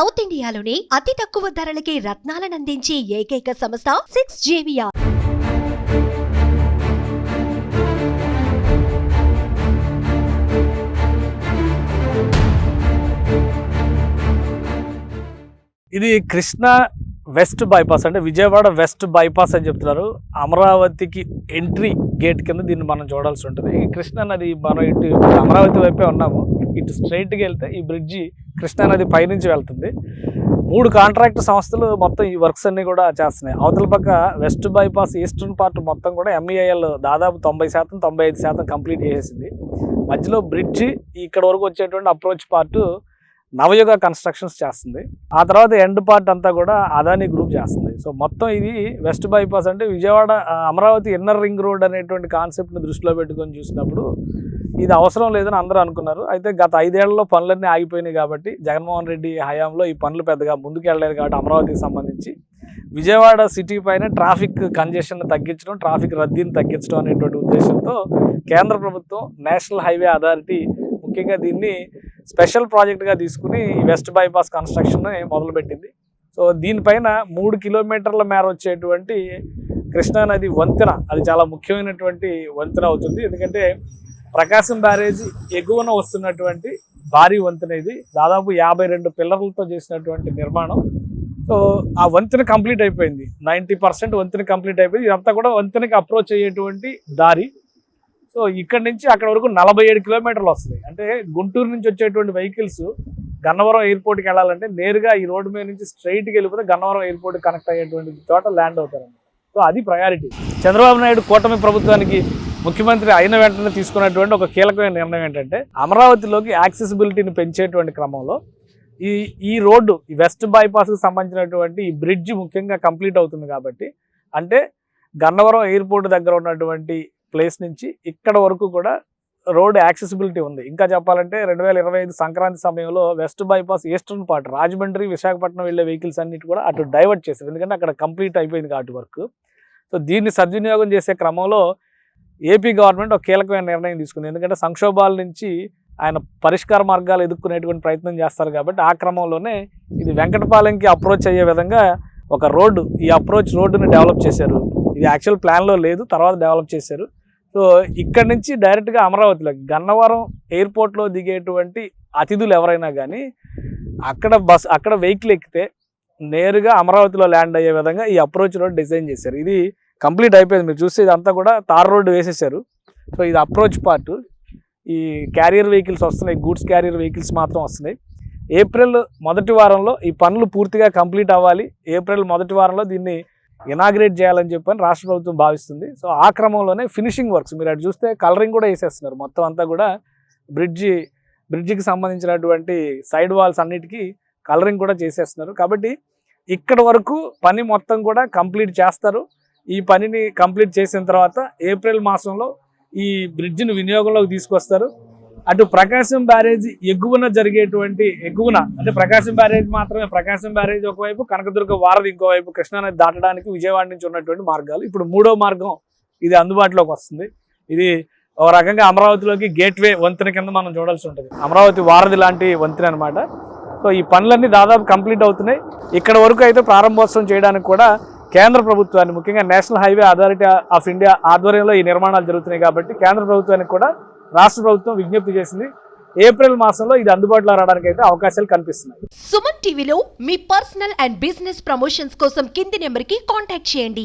South ఇండియాలోనే అతి తక్కువ ధరలకి రత్నాలను అందించే ఏకైక సంస్థ 6JVR. ఇది కృష్ణా వెస్ట్ బైపాస్ అంటే విజయవాడ వెస్ట్ బైపాస్ అని చెప్తున్నారు. అమరావతికి ఎంట్రీ గేట్ కింద దీన్ని మనం చూడాల్సి ఉంటుంది. ఈ కృష్ణా నది మనం ఇటు అమరావతి వైపే ఉన్నాము. ఇటు స్ట్రైట్గా వెళ్తే ఈ బ్రిడ్జి కృష్ణా నది పైనుంచి వెళ్తుంది. 3 కాంట్రాక్ట్ సంస్థలు మొత్తం ఈ వర్క్స్ అన్నీ కూడా చేస్తున్నాయి. అవతల పక్క వెస్ట్ బైపాస్ ఈస్టర్న్ పార్ట్ మొత్తం కూడా MEIL దాదాపు 90% 95% కంప్లీట్ చేసేసింది. మధ్యలో బ్రిడ్జి ఇక్కడ వరకు వచ్చేటువంటి అప్రోచ్ పార్ట్ నవయుగ కన్స్ట్రక్షన్స్ చేస్తుంది. ఆ తర్వాత ఎండ్ పార్ట్ అంతా కూడా అదానీ గ్రూప్ చేస్తుంది. సో మొత్తం ఇది వెస్ట్ బైపాస్ అంటే Vijayawada Amaravati inner ring road అనేటువంటి కాన్సెప్ట్ని దృష్టిలో పెట్టుకొని చూసినప్పుడు ఇది అవసరం లేదని అందరూ అనుకున్నారు. అయితే గత 5 ఏళ్లలో పనులన్నీ ఆగిపోయినాయి కాబట్టి జగన్మోహన్ రెడ్డి హయాంలో ఈ పనులు పెద్దగా ముందుకు వెళ్ళలేదు కాబట్టి అమరావతికి సంబంధించి విజయవాడ సిటీ పైన ట్రాఫిక్ కంజెషన్ తగ్గించడం, ట్రాఫిక్ రద్దీని తగ్గించడం అనేటువంటి ఉద్దేశంతో కేంద్ర ప్రభుత్వం నేషనల్ హైవే అథారిటీ ముఖ్యంగా దీన్ని స్పెషల్ ప్రాజెక్ట్గా తీసుకుని ఈ వెస్ట్ బైపాస్ కన్స్ట్రక్షన్ మొదలుపెట్టింది. సో దీనిపైన 3 కిలోమీటర్ల మేర వచ్చేటువంటి కృష్ణానది వంతెన అది చాలా ముఖ్యమైనటువంటి వంతెన అవుతుంది. ఎందుకంటే ప్రకాశం బ్యారేజ్ ఎగువన వస్తున్నటువంటి భారీ వంతెన ఇది. దాదాపు 52 పిల్లర్లతో చేసినటువంటి నిర్మాణం. సో ఆ వంతెన కంప్లీట్ అయిపోయింది. 90% వంతెన కంప్లీట్ అయిపోయింది. ఇదంతా కూడా వంతెనకి అప్రోచ్ అయ్యేటువంటి దారి. సో ఇక్కడ నుంచి అక్కడ వరకు 47 కిలోమీటర్లు వస్తుంది. అంటే గుంటూరు నుంచి వచ్చేటువంటి వెహికల్స్ గన్నవరం ఎయిర్పోర్ట్కి వెళ్ళాలంటే నేరుగా ఈ రోడ్డు మీద నుంచి స్ట్రైట్కి వెళ్ళిపోతే గన్నవరం ఎయిర్పోర్ట్ కనెక్ట్ అయ్యేటువంటి చోట ల్యాండ్ అవుతారండి. సో అది ప్రయారిటీ. చంద్రబాబు నాయుడు కూటమి ప్రభుత్వానికి ముఖ్యమంత్రి అయిన వెంటనే తీసుకున్నటువంటి ఒక కీలకమైన నిర్ణయం ఏంటంటే అమరావతిలోకి యాక్సెసిబిలిటీని పెంచేటువంటి క్రమంలో ఈ రోడ్డు ఈ వెస్ట్ బైపాస్కి సంబంధించినటువంటి ఈ బ్రిడ్జ్ ముఖ్యంగా కంప్లీట్ అవుతుంది కాబట్టి అంటే గన్నవరం ఎయిర్పోర్ట్ దగ్గర ఉన్నటువంటి ప్లేస్ నుంచి ఇక్కడ వరకు కూడా రోడ్ యాక్సెసిబిలిటీ ఉంది. ఇంకా చెప్పాలంటే 2025 సంక్రాంతి సమయంలో west bypass eastern part Rajahmundry Visakhapatnam వెళ్ళే వెహికల్స్ అన్నిటి కూడా అటు డైవర్ట్ చేశారు. ఎందుకంటే అక్కడ కంప్లీట్ అయిపోయింది కాబట్టి వర్క్. సో దీన్ని సద్వినియోగం చేసే క్రమంలో ఏపీ గవర్నమెంట్ ఒక కీలకమైన నిర్ణయం తీసుకుంది. ఎందుకంటే సంక్షోభాల నుంచి ఆయన పరిష్కార మార్గాలు ఎదుర్కొనేటువంటి ప్రయత్నం చేస్తారు కాబట్టి ఆ క్రమంలోనే ఇది వెంకటపాలెంకి అప్రోచ్ అయ్యే విధంగా ఒక రోడ్డు ఈ అప్రోచ్ రోడ్డుని డెవలప్ చేశారు. ఇది యాక్చువల్ ప్లాన్లో లేదు, తర్వాత డెవలప్ చేశారు. సో ఇక్కడ నుంచి డైరెక్ట్గా అమరావతిలోకి గన్నవరం ఎయిర్పోర్ట్లో దిగేటువంటి అతిథులు ఎవరైనా కానీ అక్కడ వెహికల్ ఎక్కితే నేరుగా అమరావతిలో ల్యాండ్ అయ్యే విధంగా ఈ అప్రోచ్ రోడ్ డిజైన్ చేశారు. ఇది కంప్లీట్ అయిపోయింది. మీరు చూస్తే ఇదంతా కూడా తార్ రోడ్డు వేసేసారు. సో ఇది అప్రోచ్ పార్ట్. ఈ క్యారియర్ వెహికల్స్ వస్తున్నాయి, గూడ్స్ క్యారియర్ వెహికల్స్ మాత్రం వస్తున్నాయి. ఏప్రిల్ మొదటి వారంలో ఈ పనులు పూర్తిగా కంప్లీట్ అవ్వాలి. ఏప్రిల్ మొదటి వారంలో దీన్ని ఇనాగ్రేట్ చేయాలని చెప్పని రాష్ట్ర ప్రభుత్వం భావిస్తుంది. సో ఆ క్రమంలోనే ఫినిషింగ్ వర్క్స్ మీరు అటు చూస్తే కలరింగ్ కూడా వేసేస్తున్నారు. మొత్తం అంతా కూడా బ్రిడ్జికి సంబంధించినటువంటి సైడ్ వాల్స్ అన్నిటికీ కలరింగ్ కూడా చేసేస్తున్నారు. కాబట్టి ఇక్కడ వరకు పని మొత్తం కూడా కంప్లీట్ చేస్తారు. ఈ పనిని కంప్లీట్ చేసిన తర్వాత ఏప్రిల్ మాసంలో ఈ బ్రిడ్జిని వినియోగంలోకి తీసుకొస్తారు. అటు ప్రకాశం బ్యారేజ్ ఎగువన అంటే ప్రకాశం బ్యారేజ్ మాత్రమే, ప్రకాశం బ్యారేజ్ ఒకవైపు, కనకదుర్గ వారధి ఇంకోవైపు కృష్ణానది దాటడానికి విజయవాడ నుంచి ఉన్నటువంటి మార్గాలు. ఇప్పుడు 3వ మార్గం ఇది అందుబాటులోకి వస్తుంది. ఇది ఒక రకంగా అమరావతిలోకి గేట్వే వంతెన కింద మనం చూడాల్సి ఉంటుంది. అమరావతి వారధి లాంటి వంతెన అనమాట. సో ఈ పనులన్నీ దాదాపు కంప్లీట్ అవుతున్నాయి. ఇక్కడ వరకు అయితే ప్రారంభోత్సవం చేయడానికి కూడా కేంద్ర ప్రభుత్వాన్ని ముఖ్యంగా national highway authority of India ఆధ్వర్యంలో ఈ నిర్మాణాలు జరుగుతున్నాయి కాబట్టి కేంద్ర ప్రభుత్వానికి కూడా రాష్ట్ర ప్రభుత్వం విజ్ఞప్తి చేసింది. ఏప్రిల్ మాసంలో ఇది అందుబాటులో రావడానికి అయితే అవకాశాలు కనిపిస్తున్నాయి. సుమన్ టీవీలో మీ పర్సనల్ అండ్ బిజినెస్ ప్రమోషన్స్ కోసం కింది నెంబర్కి కాంటాక్ట్ చేయండి.